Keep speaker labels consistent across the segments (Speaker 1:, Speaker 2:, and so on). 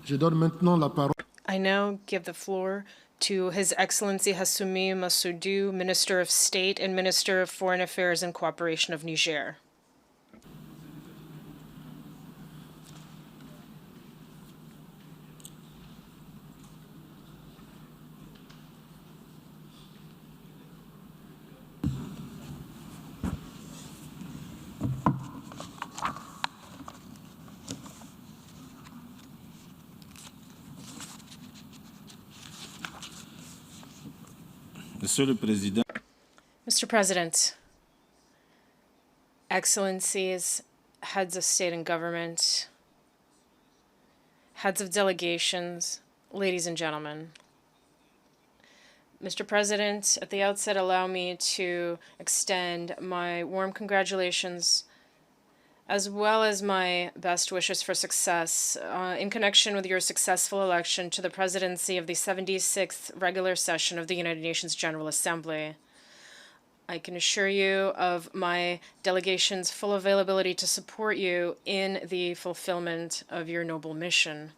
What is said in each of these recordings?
Speaker 1: Je donne maintenant la parole.
Speaker 2: I now give the floor to His Excellency Hassoumi Massoudou, Minister of State and Minister of Foreign Affairs and Cooperation of Niger.
Speaker 3: Monsieur le Président,
Speaker 2: Mr. President, Excellencies, heads of state and government, heads of delegations, ladies and gentlemen. Mr. President, at the outset, allow me to extend my warm congratulations as well as my best wishes for success in connection with your successful election to the presidency of the 76th regular session of the United Nations General Assembly. I can assure you of my delegation's full availability to support you in the fulfillment of your noble mission.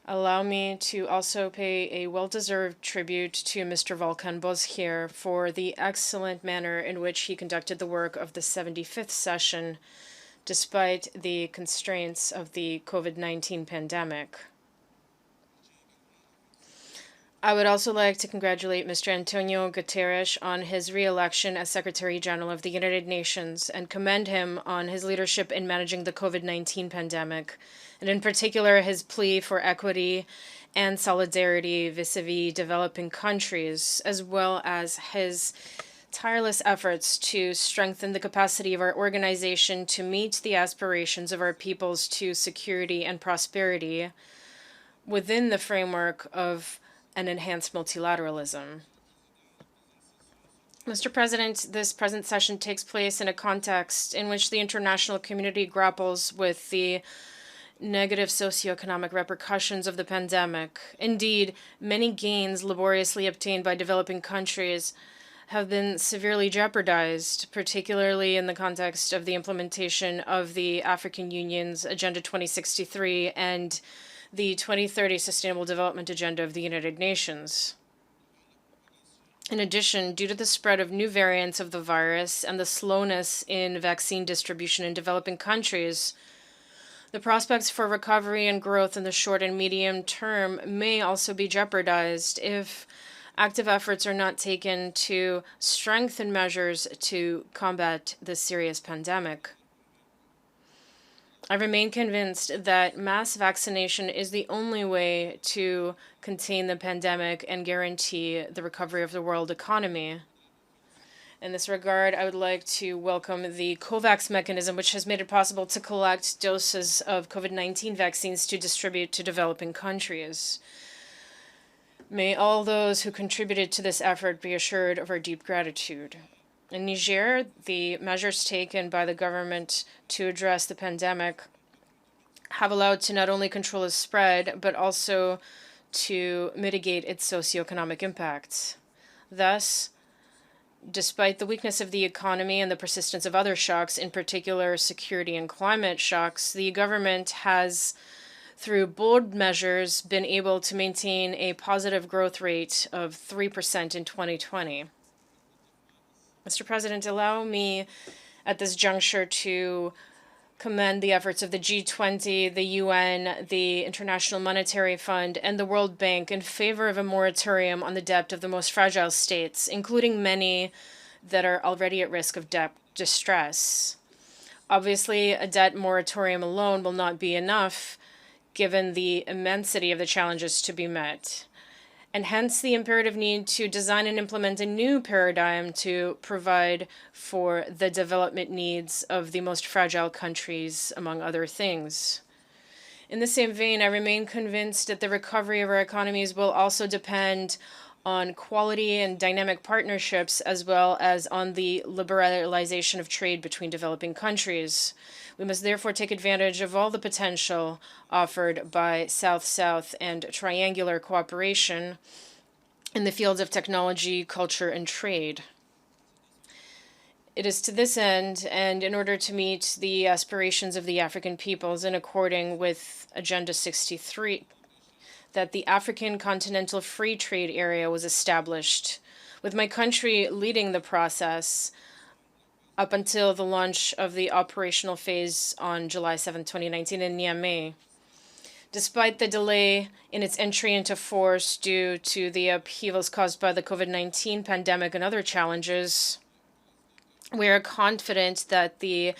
Speaker 2: Allow me to also pay a well-deserved tribute to Mr. Volkan Bozkir for the excellent manner in which he conducted the work of the 75th session, despite the constraints of the COVID-19 pandemic. I would also like to congratulate Mr. Antonio Guterres on his re-election as Secretary General of the United Nations and commend him on his leadership in managing the COVID-19 pandemic, and in particular his plea for equity and solidarity vis-a-vis developing countries, as well as his tireless efforts to strengthen the capacity of our organization to meet the aspirations of our peoples to security and prosperity within the framework of an enhanced multilateralism. Mr. President, this present session takes place in a context in which the international community grapples with the negative socio-economic repercussions of the pandemic. Indeed, many gains laboriously obtained by developing countries have been severely jeopardized, particularly in the context of the implementation of the African Union's Agenda 2063 and the 2030 Sustainable Development Agenda of the United Nations. In addition, due to the spread of new variants of the virus and the slowness in vaccine distribution in developing countries, the prospects for recovery and growth in the short and medium term may also be jeopardized if active efforts are not taken to strengthen measures to combat this serious pandemic. I remain convinced that mass vaccination is the only way to contain the pandemic and guarantee the recovery of the world economy. In this regard, I would like to welcome the COVAX mechanism, which has made it possible to collect doses of COVID-19 vaccines to distribute to developing countries. May all those who contributed to this effort be assured of our deep gratitude. In Niger, the measures taken by the government to address the pandemic have allowed to not only control its spread, but also to mitigate its socioeconomic impacts. Thus, despite the weakness of the economy and the persistence of other shocks, in particular security and climate shocks, the government has, through bold measures, been able to maintain a positive growth rate of 3% in 2020. Mr. President, allow me at this juncture to commend the efforts of the G20, the UN, the International Monetary Fund, and the World Bank in favor of a moratorium on the debt of the most fragile states, including many that are already at risk of debt distress. Obviously, a debt moratorium alone will not be enough, given the immensity of the challenges to be met, and hence the imperative need to design and implement a new paradigm to provide for the development needs of the most fragile countries, among other things. In the same vein, I remain convinced that the recovery of our economies will also depend on quality and dynamic partnerships, as well as on the liberalization of trade between developing countries. We must therefore take advantage of all the potential offered by South-South and triangular cooperation in the fields of technology, culture, and trade. It is to this end, and in order to meet the aspirations of the African peoples in according with Agenda 63, that the African Continental Free Trade Area was established, with my country leading the process up until the launch of the operational phase on July 7, 2019 in Niamey. Despite the delay in its entry into force due to the upheavals caused by the COVID-19 pandemic and other challenges, we are confident that the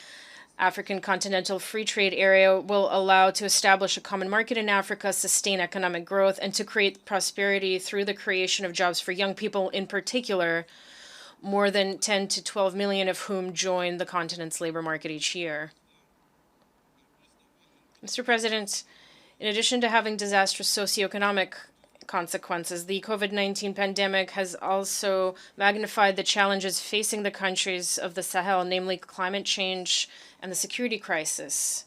Speaker 2: African Continental Free Trade Area will allow to establish a common market in Africa, sustain economic growth, and to create prosperity through the creation of jobs for young people in particular, more than 10 to 12 million of whom join the continent's labor market each year. Mr. President, in addition to having disastrous socioeconomic consequences, the COVID-19 pandemic has also magnified the challenges facing the countries of the Sahel, namely climate change and the security crisis.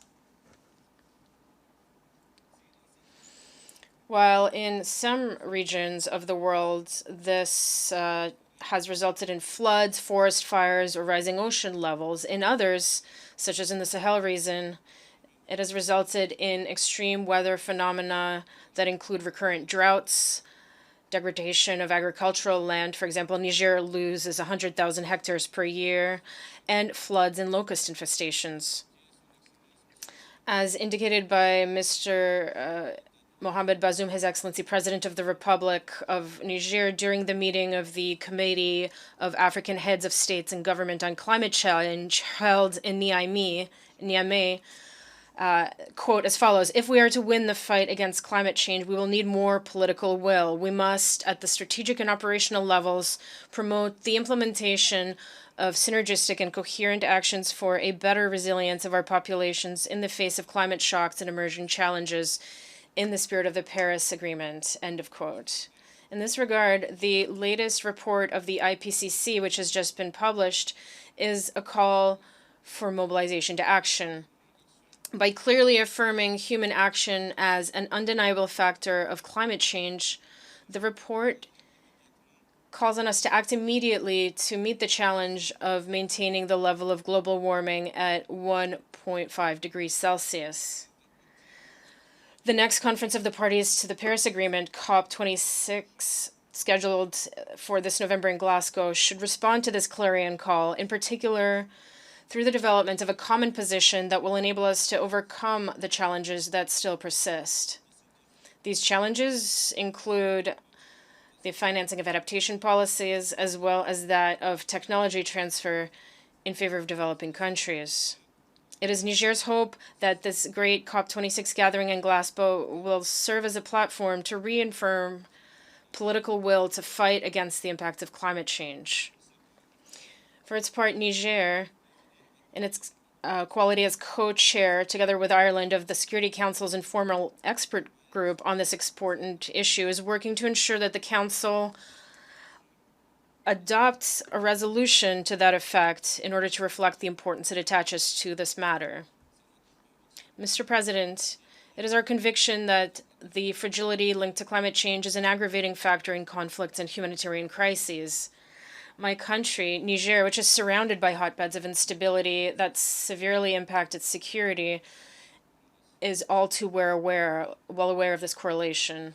Speaker 2: While in some regions of the world, this has resulted in floods, forest fires, or rising ocean levels, in others, such as in the Sahel region, it has resulted in extreme weather phenomena that include recurrent droughts, degradation of agricultural land. For example, Niger loses 100,000 hectares per year, and floods and locust infestations. As indicated by Mr. Mohamed Bazoum, His Excellency President of the Republic of Niger, during the meeting of the Committee of African Heads of States and Government on Climate Change held in Niamey, quote as follows: "If we are to win the fight against climate change, we will need more political will. We must, at the strategic and operational levels, promote the implementation of synergistic and coherent actions for a better resilience of our populations in the face of climate shocks and emerging challenges in the spirit of the Paris Agreement," end of quote. In this regard, the latest report of the IPCC, which has just been published, is a call for mobilization to action. By clearly affirming human action as an undeniable factor of climate change, the report calls on us to act immediately to meet the challenge of maintaining the level of global warming at 1.5 degrees Celsius. The next conference of the parties to the Paris Agreement, COP26, scheduled for this November in Glasgow, should respond to this clarion call, in particular through the development of a common position that will enable us to overcome the challenges that still persist. These challenges include the financing of adaptation policies, as well as that of technology transfer in favor of developing countries. It is Niger's hope that this great COP26 gathering in Glasgow will serve as a platform to reaffirm political will to fight against the impact of climate change. For its part, Niger, in its quality as co-chair, together with Ireland, of the Security Council's informal expert group on this important issue, is working to ensure that the Council adopts a resolution to that effect in order to reflect the importance it attaches to this matter. Mr. President, it is our conviction that the fragility linked to climate change is an aggravating factor in conflicts and humanitarian crises. My country, Niger, which is surrounded by hotbeds of instability that severely impact its security, is all too well aware of this correlation.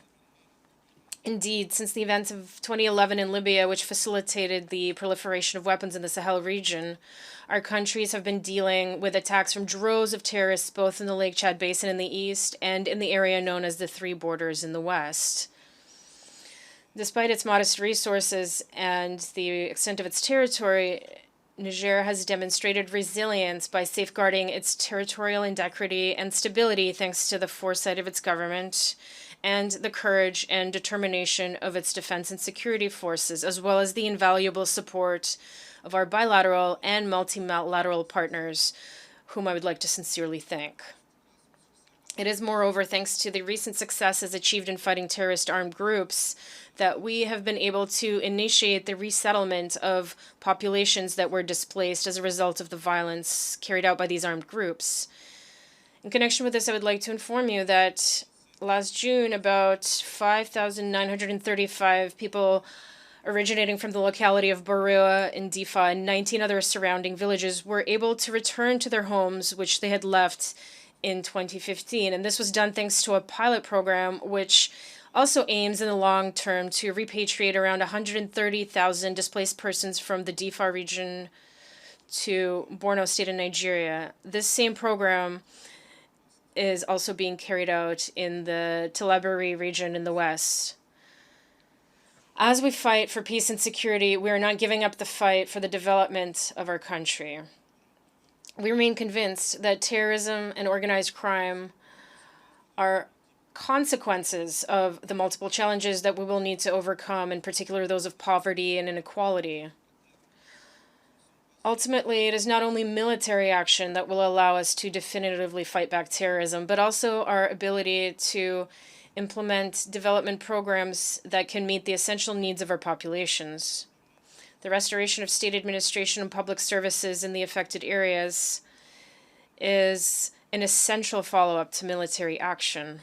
Speaker 2: Indeed, since the events of 2011 in Libya, which facilitated the proliferation of weapons in the Sahel region, our countries have been dealing with attacks from droves of terrorists both in the Lake Chad Basin in the east and in the area known as the Three Borders in the west. Despite its modest resources and the extent of its territory, Niger has demonstrated resilience by safeguarding its territorial integrity and stability thanks to the foresight of its government and the courage and determination of its defense and security forces, as well as the invaluable support of our bilateral and multilateral partners, whom I would like to sincerely thank. It is, moreover, thanks to the recent successes achieved in fighting terrorist armed groups that we have been able to initiate the resettlement of populations that were displaced as a result of the violence carried out by these armed groups. In connection with this, I would like to inform you that last June, about 5,935 people originating from the locality of Barua in Difa and 19 other surrounding villages, were able to return to their homes, which they had left in 2015. And this was done thanks to a pilot program, which also aims in the long term to repatriate around 130,000 displaced persons from the Difa region to Borno State in Nigeria. This same program is also being carried out in the Tilaberi region in the west. As we fight for peace and security, we are not giving up the fight for the development of our country. We remain convinced that terrorism and organized crime are consequences of the multiple challenges that we will need to overcome, in particular those of poverty and inequality. Ultimately, it is not only military action that will allow us to definitively fight back terrorism, but also our ability to implement development programs that can meet the essential needs of our populations. The restoration of state administration and public services in the affected areas is an essential follow-up to military action.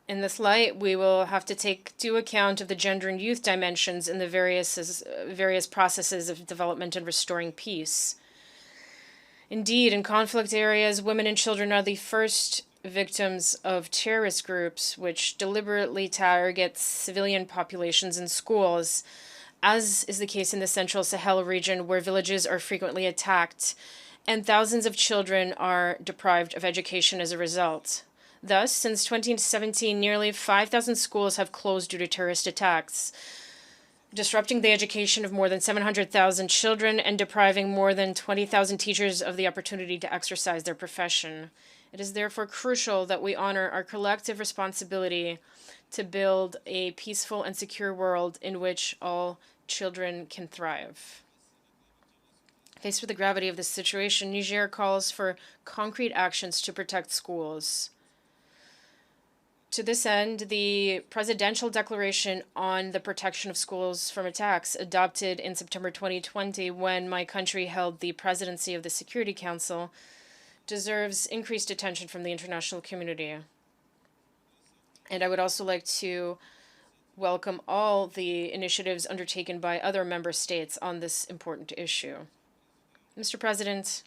Speaker 2: In this light, we will have to take due account of the gender and youth dimensions in the various processes of development and restoring peace. Indeed, in conflict areas, women and children are the first victims of terrorist groups which deliberately target civilian populations in schools, as is the case in the central Sahel region, where villages are frequently attacked and thousands of children are deprived of education as a result. Thus, since 2017, nearly 5,000 schools have closed due to terrorist attacks, disrupting the education of more than 700,000 children and depriving more than 20,000 teachers of the opportunity to exercise their profession. It is therefore crucial that we honor our collective responsibility to build a peaceful and secure world in which all children can thrive. Faced with the gravity of this situation, Niger calls for concrete actions to protect schools. To this end, the Presidential Declaration on the Protection of Schools from Attacks, adopted in September 2020 when my country held the presidency of the Security Council, deserves increased attention from the international community. And I would also like to welcome all the initiatives undertaken by other member states on this important issue. Mr. President,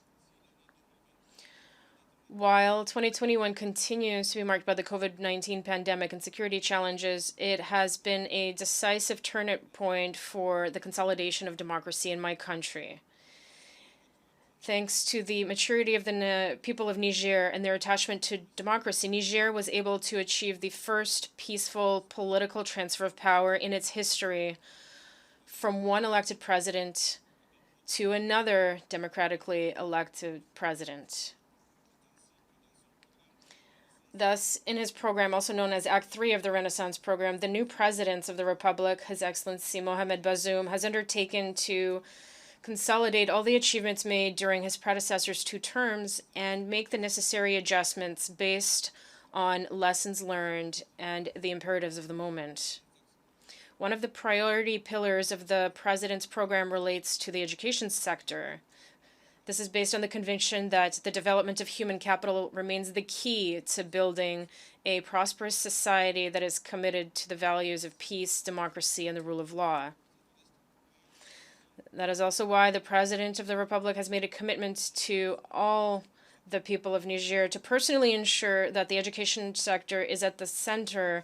Speaker 2: while 2021 continues to be marked by the COVID-19 pandemic and security challenges, it has been a decisive turning point for the consolidation of democracy in my country. Thanks to the maturity of the people of Niger and their attachment to democracy, Niger was able to achieve the first peaceful political transfer of power in its history from one elected president to another democratically elected president. Thus, in his program, also known as Act 3 of the Renaissance Program, the new president of the Republic, His Excellency Mohamed Bazoum, has undertaken to consolidate all the achievements made during his predecessor's 2 terms and make the necessary adjustments based on lessons learned and the imperatives of the moment. One of the priority pillars of the president's program relates to the education sector. This is based on the conviction that the development of human capital remains the key to building a prosperous society that is committed to the values of peace, democracy, and the rule of law. That is also why the President of the Republic has made a commitment to all the people of Niger to personally ensure that the education sector is at the center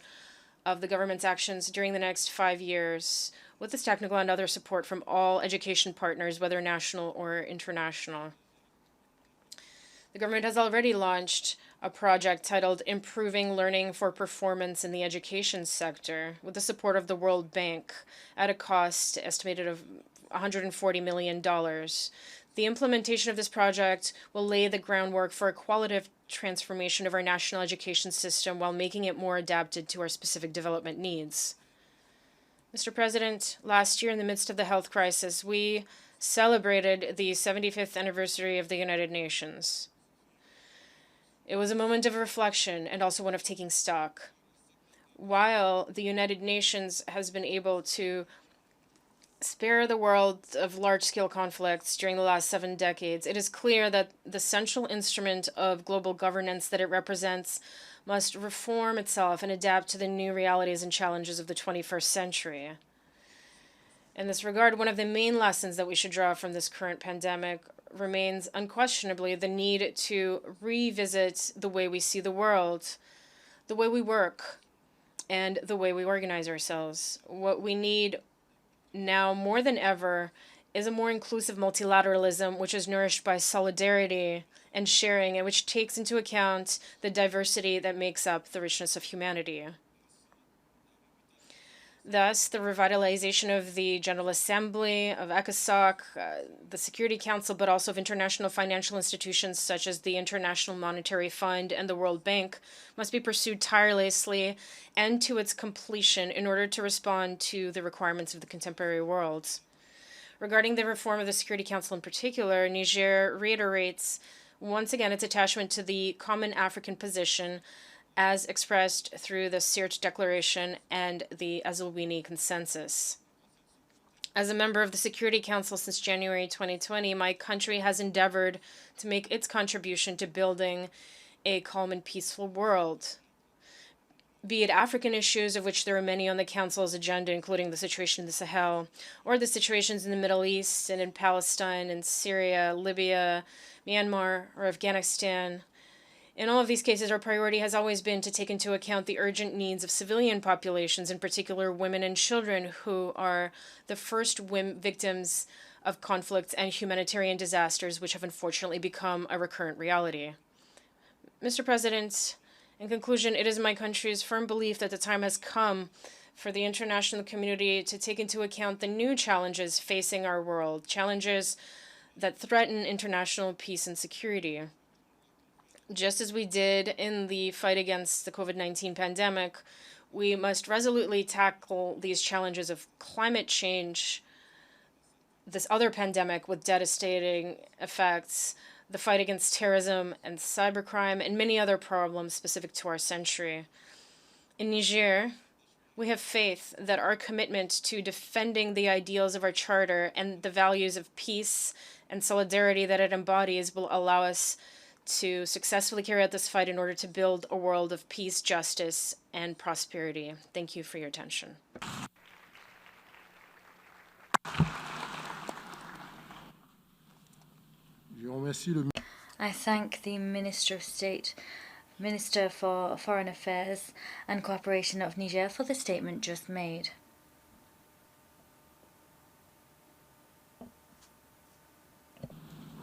Speaker 2: of the government's actions during the next 5 years, with this technical and other support from all education partners, whether national or international. The government has already launched a project titled Improving Learning for Performance in the Education Sector, with the support of the World Bank at a cost estimated of $140 million. The implementation of this project will lay the groundwork for a qualitative transformation of our national education system while making it more adapted to our specific development needs. Mr. President, last year in the midst of the health crisis, we celebrated the 75th anniversary of the United Nations. It was a moment of reflection and also one of taking stock. While the United Nations has been able to spare the world of large-scale conflicts during the last 7 decades, it is clear that the central instrument of global governance that it represents must reform itself and adapt to the new realities and challenges of the 21st century. In this regard, one of the main lessons that we should draw from this current pandemic remains unquestionably the need to revisit the way we see the world, the way we work, and the way we organize ourselves. What we need now more than ever is a more inclusive multilateralism which is nourished by solidarity and sharing and which takes into account the diversity that makes up the richness of humanity. Thus, the revitalization of the General Assembly, of ECOSOC, the Security Council, but also of international financial institutions such as the International Monetary Fund and the World Bank must be pursued tirelessly and to its completion in order to respond to the requirements of the contemporary world. Regarding the reform of the Security Council in particular, Niger reiterates once again its attachment to the common African position as expressed through the Sirte Declaration and the Hassoumi Consensus. As a member of the Security Council since January 2020, my country has endeavored to make its contribution to building a calm and peaceful world. Be it African issues, of which there are many on the Council's agenda, including the situation in the Sahel, or the situations in the Middle East and in Palestine and Syria, Libya, Myanmar, or Afghanistan. In all of these cases, our priority has always been to take into account the urgent needs of civilian populations, in particular women and children, who are the first victims of conflicts and humanitarian disasters, which have unfortunately become a recurrent reality. Mr. President, in conclusion, it is my country's firm belief that the time has come for the international community to take into account the new challenges facing our world, challenges that threaten international peace and security. Just as we did in the fight against the COVID-19 pandemic, we must resolutely tackle these challenges of climate change, this other pandemic with devastating effects, the fight against terrorism and cybercrime, and many other problems specific to our century. In Niger, we have faith that our commitment to defending the ideals of our charter and the values of peace and solidarity that it embodies will allow us to successfully carry out this fight in order to build a world of peace, justice, and prosperity. Thank you for your attention.
Speaker 1: I thank the Minister of State, Minister for Foreign Affairs and Cooperation of Niger for the statement just made.